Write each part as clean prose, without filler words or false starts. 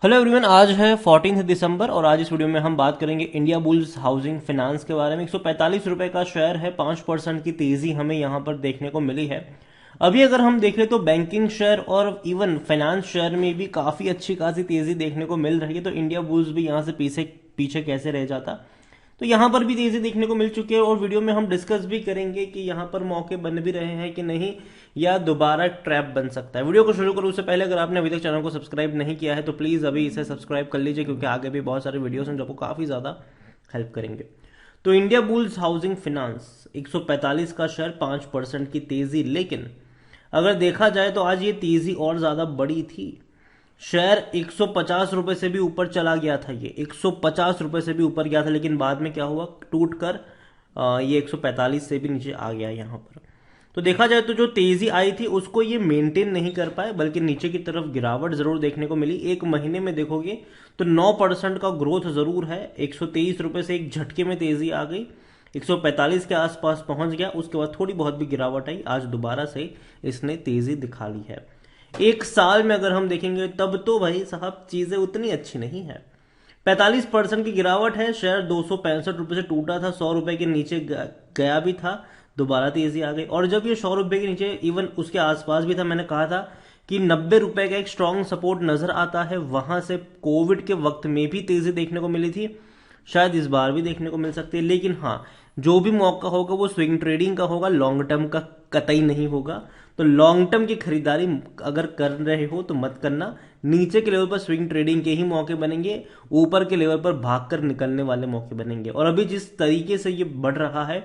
Hello everyone, आज है 14 दिसंबर और आज इस वीडियो में हम बात करेंगे इंडिया बुल्स हाउसिंग फाइनेंस के बारे में। 145 रुपए का शेयर है, 5% की तेजी हमें यहाँ पर देखने को मिली है। अभी अगर हम देख ले तो बैंकिंग शेयर और इवन फाइनेंस शेयर में भी काफी अच्छी खासी तेजी देखने को मिल रही है। तो इंडिया बुल्स भी यहाँ से पीछे पीछे कैसे रह जाता, तो यहाँ पर भी तेजी देखने को मिल चुकी है। और वीडियो में हम डिस्कस भी करेंगे कि यहाँ पर मौके बन भी रहे हैं कि नहीं, या दोबारा ट्रैप बन सकता है। वीडियो को शुरू करूँ उससे पहले अगर आपने अभी तक चैनल को सब्सक्राइब नहीं किया है तो प्लीज़ अभी इसे सब्सक्राइब कर लीजिए, क्योंकि आगे भी बहुत सारे वीडियोस हैं जो आपको काफ़ी ज़्यादा हेल्प करेंगे। तो इंडिया बुल्स हाउसिंग फाइनेंस 145 का शेयर, 5% की तेजी। लेकिन अगर देखा जाए तो आज ये तेजी और ज़्यादा बड़ी थी। शेयर 150 रुपए से भी ऊपर चला गया था, ये 150 रुपए से भी ऊपर गया था, लेकिन बाद में क्या हुआ, टूट कर ये 145 से भी नीचे आ गया यहाँ पर। तो देखा जाए तो जो तेजी आई थी उसको ये मेंटेन नहीं कर पाए, बल्कि नीचे की तरफ गिरावट जरूर देखने को मिली। एक महीने में देखोगे तो 9% का ग्रोथ जरूर है। 123 रुपए से एक झटके में तेजी आ गई, 145 के आसपास पहुंच गया, उसके बाद थोड़ी बहुत भी गिरावट आई, आज दोबारा से इसने तेजी दिखा ली है। एक साल में अगर हम देखेंगे तब तो भाई साहब चीजें उतनी अच्छी नहीं है। 45% की गिरावट है, शेयर 265 रुपए से टूटा था, 100 रुपए के नीचे गया भी था, दोबारा तेजी आ गई। और जब ये 100 रुपए के नीचे इवन उसके आसपास भी था, मैंने कहा था कि 90 रुपए का एक स्ट्रांग सपोर्ट नजर आता है, वहां से कोविड के वक्त में भी तेजी देखने को मिली थी, शायद इस बार भी देखने को मिल सकती है। लेकिन हाँ, जो भी मौका होगा वो स्विंग ट्रेडिंग का होगा, लॉन्ग टर्म का कतई नहीं होगा। तो लॉन्ग टर्म की खरीदारी अगर कर रहे हो तो मत करना। नीचे के लेवल पर स्विंग ट्रेडिंग के ही मौके बनेंगे, ऊपर के लेवल पर भागकर निकलने वाले मौके बनेंगे। और अभी जिस तरीके से ये बढ़ रहा है,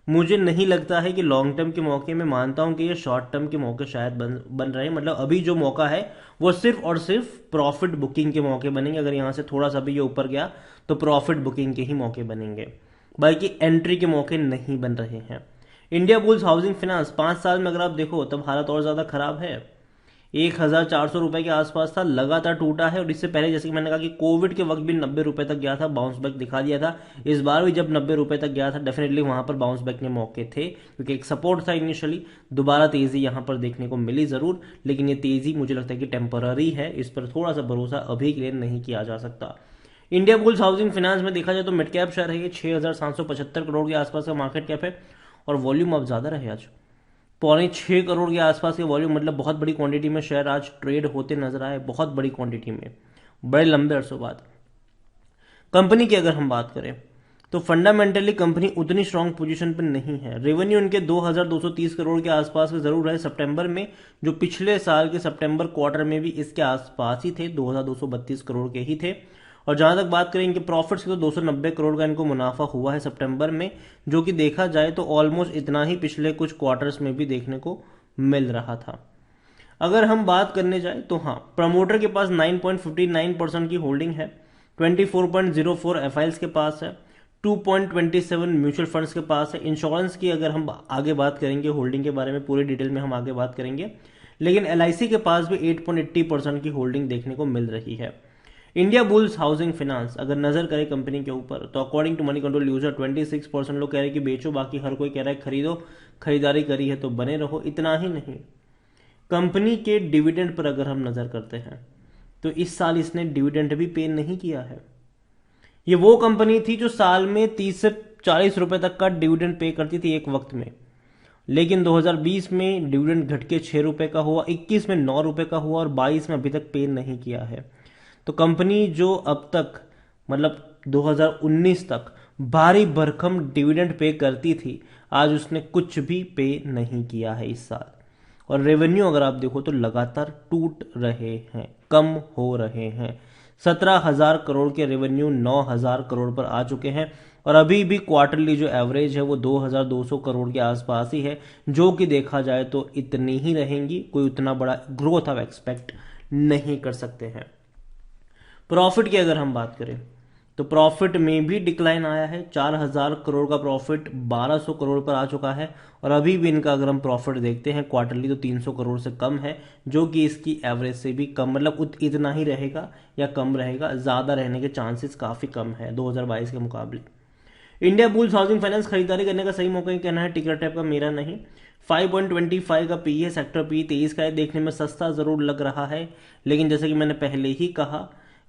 मुझे नहीं लगता है कि लॉन्ग टर्म के मौके में, मानता हूं कि ये शॉर्ट टर्म के मौके शायद बन रहे हैं। मतलब अभी जो मौका है वो सिर्फ और सिर्फ प्रॉफिट बुकिंग के मौके बनेंगे। अगर यहां से थोड़ा सा भी ये ऊपर गया तो प्रॉफिट बुकिंग के ही मौके बनेंगे, बल्कि एंट्री के मौके नहीं बन रहे हैं। इंडिया बुल्स हाउसिंग फाइनेंस 5 साल में अगर आप देखो तब हालत और ज्यादा खराब है। 1,400 रुपए के आसपास था, लगातार टूटा है। और इससे पहले जैसे कि मैंने कहा कि कोविड के वक्त भी 90 रुपए तक गया था, बाउंस बैक दिखा दिया था। इस बार भी जब 90 रुपए तक गया था, डेफिनेटली वहां पर बाउंस बैक के मौके थे, क्योंकि एक सपोर्ट था इनिशियली। दोबारा तेजी यहां पर देखने को मिली जरूर, लेकिन ये तेजी मुझे लगता है कि टेम्पररी है, इस पर थोड़ा सा भरोसा अभी के लिए नहीं किया जा सकता। इंडिया बुल्स हाउसिंग फाइनेंस में देखा जाए तो मिड कैप शेयर है, ये 6,775 करोड़ के आसपास का मार्केट कैप है। और वॉल्यूम अब ज्यादा रहे, आज 6.25 करोड़ के आसपास के वॉल्यूम, मतलब बहुत बड़ी क्वांटिटी में शेयर आज ट्रेड होते नजर आए, बहुत बड़ी क्वांटिटी में, बड़े लंबे अरसों बाद। कंपनी की अगर हम बात करें तो फंडामेंटली कंपनी उतनी स्ट्रांग पोजीशन पर नहीं है। रेवेन्यू उनके 2,230 करोड़ के आसपास के जरूर है सितंबर में, जो पिछले साल के सितंबर क्वार्टर में भी इसके आसपास ही थे, 2,232 करोड़ के ही थे। और जहां तक बात करें इनके प्रॉफिट्स की तो 290 करोड़ का इनको मुनाफा हुआ है सितंबर में, जो कि देखा जाए तो ऑलमोस्ट इतना ही पिछले कुछ क्वार्टर्स में भी देखने को मिल रहा था। अगर हम बात करने जाए तो हाँ, प्रमोटर के पास 9.59% की होल्डिंग है, 24.04 एफआईएल्स के पास है, 2.27 म्यूचुअल फंड्स के पास है। इंश्योरेंस की अगर हम आगे बात करेंगे, होल्डिंग के बारे में पूरी डिटेल में हम आगे बात करेंगे। लेकिन एलआईसी के पास भी 8.80% की होल्डिंग देखने को मिल रही है। इंडिया बुल्स हाउसिंग फाइनेंस अगर नजर करे कंपनी के ऊपर तो according to Moneycontrol user 26% लोग कह रहे हैं कि बेचो, बाकी हर कोई कह रहा है खरीदो, खरीदारी करी है तो बने रहो। इतना ही नहीं, कंपनी के डिविडेंड पर अगर हम नजर करते हैं तो इस साल इसने डिविडेंड भी पे नहीं किया है। ये वो कंपनी थी जो साल में 30 से 40 रुपए तक का डिविडेंड पे करती थी एक वक्त में, लेकिन 2020 में डिविडेंड घट के 6 रुपए का हुआ, 21 में 9 रुपए का हुआ और 22 में अभी तक पे नहीं किया है। तो कंपनी जो अब तक, मतलब 2019 तक भारी भरकम डिविडेंड पे करती थी, आज उसने कुछ भी पे नहीं किया है इस साल। और रेवेन्यू अगर आप देखो तो लगातार टूट रहे हैं, कम हो रहे हैं। 17,000 करोड़ के रेवेन्यू 9,000 करोड़ पर आ चुके हैं। और अभी भी क्वार्टरली जो एवरेज है वो 2,200 करोड़ के आसपास ही है, जो कि देखा जाए तो इतनी ही रहेंगी, कोई उतना बड़ा ग्रोथ आप एक्सपेक्ट नहीं कर सकते हैं। प्रॉफिट की अगर हम बात करें तो प्रॉफिट में भी डिक्लाइन आया है, 4,000 करोड़ का प्रॉफिट 1,200 करोड़ पर आ चुका है। और अभी भी इनका अगर हम प्रॉफिट देखते हैं क्वार्टरली तो 300 करोड़ से कम है, जो कि इसकी एवरेज से भी कम, मतलब इतना ही रहेगा या कम रहेगा, ज्यादा रहने के चांसेस काफी कम है 2022 के मुकाबले। इंडिया बुल्स हाउसिंग फाइनेंस खरीदारी करने का सही मौका ही कहना है टिकर टैप का, मेरा नहीं। 5.25 का पी है, सेक्टर पी 23 का है। देखने में सस्ता जरूर लग रहा है, लेकिन जैसे कि मैंने पहले ही कहा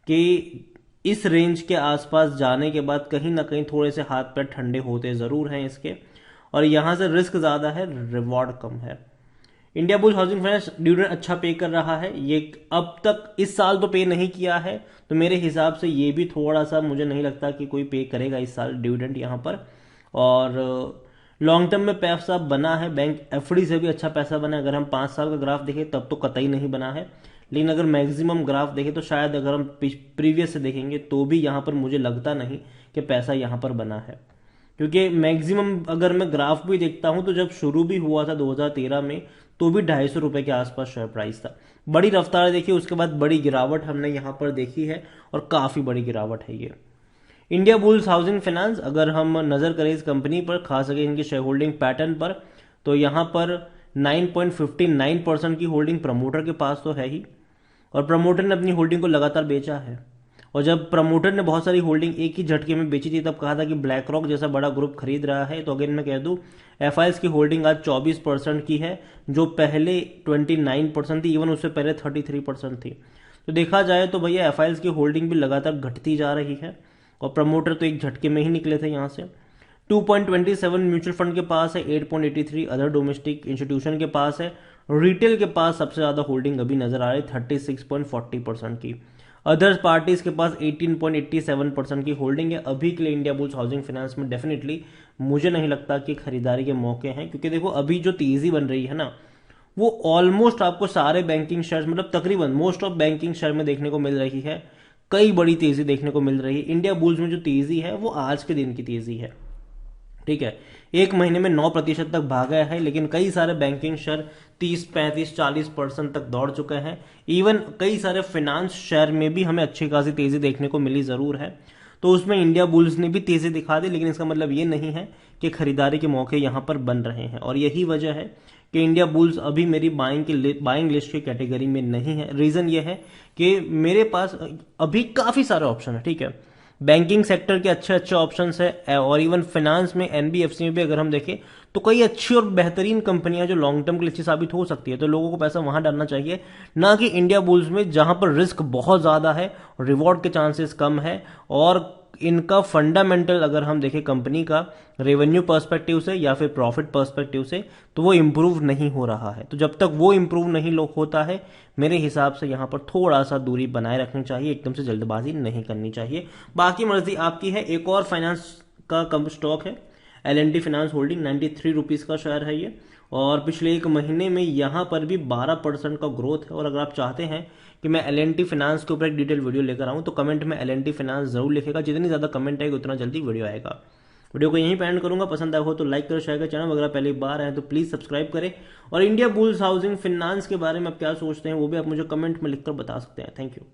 कि इस रेंज के आसपास जाने के बाद कहीं ना कहीं थोड़े से हाथ पैर ठंडे होते जरूर हैं इसके, और यहां से रिस्क ज्यादा है, रिवॉर्ड कम है। India bulls housing finance dividend अच्छा पे कर रहा है, ये अब तक इस साल तो पे नहीं किया है, तो मेरे हिसाब से ये भी थोड़ा सा, मुझे नहीं लगता कि कोई पे करेगा इस साल डिविडेंड यहाँ पर। और लॉन्ग टर्म में पैसा बना है, बैंक एफडी से भी अच्छा पैसा बना है। अगर हम 5 साल का ग्राफ देखें तब तो कतई नहीं बना है, लेकिन अगर मैक्सिमम ग्राफ देखें तो शायद अगर हम प्रीवियस से देखेंगे तो भी यहाँ पर मुझे लगता नहीं कि पैसा यहाँ पर बना है। क्योंकि मैक्सिमम अगर मैं ग्राफ भी देखता हूं तो जब शुरू भी हुआ था 2013 में तो भी 250 रुपए के आसपास शेयर प्राइस था। बड़ी रफ्तार देखी, उसके बाद बड़ी गिरावट हमने यहां पर देखी है, और काफी बड़ी गिरावट है ये। इंडिया बुल्स हाउसिंग फाइनेंस, अगर हम नजर करें इस कंपनी पर, खास करके इनकी शेयर होल्डिंग पैटर्न पर, तो यहां पर 9.59% की होल्डिंग प्रमोटर के पास तो है ही, और प्रमोटर ने अपनी होल्डिंग को लगातार बेचा है। और जब प्रमोटर ने बहुत सारी होल्डिंग एक ही झटके में बेची थी तब कहा था कि ब्लैक रॉक जैसा बड़ा ग्रुप खरीद रहा है। तो अगेन मैं कह दूं, एफआईएस की होल्डिंग आज 24% की है, जो पहले 29% थी, इवन उससे पहले 33% थी। तो देखा जाए तो भैया एफआईएस की होल्डिंग भी लगातार घटती जा रही है, और प्रमोटर तो एक झटके में ही निकले थे यहां से। 2.27 म्यूचुअल फंड के पास है, 8.83 अदर डोमेस्टिक इंस्टीट्यूशन के पास है, रिटेल के पास सबसे ज्यादा होल्डिंग अभी नजर आ रही है 36.40% की, अदर्स पार्टीज के पास 18.87% की होल्डिंग है। अभी के लिए इंडिया बुल्स हाउसिंग फाइनेंस में डेफिनेटली मुझे नहीं लगता कि खरीदारी के मौके हैं, क्योंकि देखो अभी जो तेजी बन रही है ना, वो ऑलमोस्ट आपको सारे बैंकिंग शेयर, मतलब तकरीबन मोस्ट ऑफ बैंकिंग शेयर में देखने को मिल रही है। कई बड़ी तेजी देखने को मिल रही है। इंडिया बुल्स में जो तेजी है वो आज के दिन की तेजी है, ठीक है। एक महीने में 9% तक भागा है, लेकिन कई सारे बैंकिंग शेयर 30, 35, 40% तक दौड़ चुके हैं। इवन कई सारे फाइनेंस शेयर में भी हमें अच्छी खासी तेजी देखने को मिली जरूर है। तो उसमें इंडिया बुल्स ने भी तेजी दिखा दी, लेकिन इसका मतलब ये नहीं है कि खरीदारी के मौके यहां पर बन रहे हैं, और यही वजह है कि इंडिया बुल्स अभी मेरी बाइंग लिस्ट की कैटेगरी में नहीं है। रीजन ये है कि मेरे पास अभी काफी सारे ऑप्शन है, ठीक है। बैंकिंग सेक्टर के अच्छे अच्छे ऑप्शंस है, और इवन फाइनेंस में, एनबीएफसी में भी अगर हम देखें तो कई अच्छी और बेहतरीन कंपनियां जो लॉन्ग टर्म के लिए अच्छी साबित हो सकती है। तो लोगों को पैसा वहां डालना चाहिए, ना कि इंडिया बुल्स में, जहां पर रिस्क बहुत ज्यादा है, रिवॉर्ड के चांसेस कम है, और इनका फंडामेंटल अगर हम देखें कंपनी का रेवेन्यू पर्सपेक्टिव से या फिर प्रॉफिट पर्सपेक्टिव से, तो वो इंप्रूव नहीं हो रहा है। तो जब तक वो इंप्रूव नहीं होता है, मेरे हिसाब से यहां पर थोड़ा सा दूरी बनाए रखनी चाहिए, एकदम से जल्दबाजी नहीं करनी चाहिए। बाकी मर्जी आपकी है। एक और फाइनेंस का कम स्टॉक है एल&टी फाइनेंस होल्डिंग, 93 रुपीज का शेयर है ये, और पिछले एक महीने में यहां पर भी 12% का ग्रोथ है। और अगर आप चाहते हैं कि मैं एल&टी फाइनेंस के ऊपर एक डिटेल वीडियो लेकर आऊं तो कमेंट में एल&टी फाइनेंस जरूर लिखेगा। जितनी ज्यादा कमेंट आएगी उतना जल्दी वीडियो आएगा। वीडियो को यहीं पे एंड करूंगा। पसंद आया हो तो लाइक करो, शेयर करें। चैनल वगैरह पहली बार है तो प्लीज सब्सक्राइब करें, और इंडिया बुल्स हाउसिंग फाइनेंस के बारे में आप क्या सोचते हैं वो भी आप मुझे कमेंट में लिखकर बता सकते हैं। Thank you.